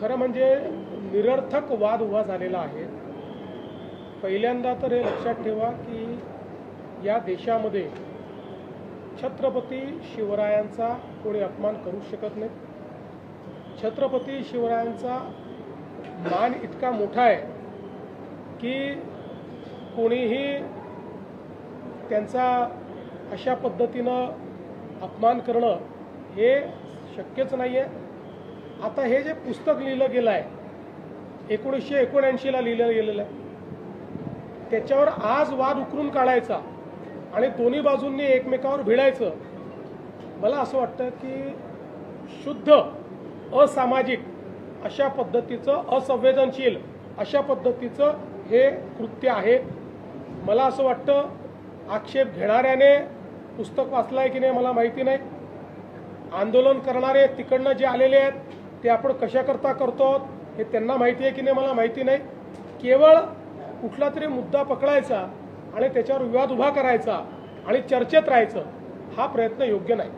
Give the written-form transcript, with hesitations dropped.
खरं म्हणजे निरर्थक वाद उभा झालेला आहे। पहिल्यांदा तर हे लक्षात ठेवा की या देशामध्ये छत्रपती शिवरायांचा कोणी अपमान करू शकत नाही। छत्रपती शिवरायांचा मान इतका मोठा आहे की कोणीही त्यांचा अशा पद्धतीनं अपमान करणं हे शक्यच नाही आहे। आता हे जे पुस्तक लिहिलं गेलं आहे 1979 ला लिहिलं गेलेलं आहे, त्याच्यावर आज वाद उकरून काढायचा आणि दोन्ही बाजूंनी एकमेकावर भिडायचं, मला असं वाटतं की शुद्ध असामाजिक अशा पद्धतीचं, असंवेदनशील अशा पद्धतीचं हे कृत्य आहे। मला असं वाटतं आक्षेप घेणाऱ्याने पुस्तक वाचलं आहे की नाही मला माहिती नाही, आंदोलन करणारे तिकडनं जे आलेले आहेत ते आपण कशाकरता करतो हे त्यांना माहिती आहे की नाही मला माहिती नाही। केवळ कुठला तरी मुद्दा पकडायचा आणि त्याच्यावर विवाद उभा करायचा आणि चर्चेत राहायचं, हा प्रयत्न योग्य नाही।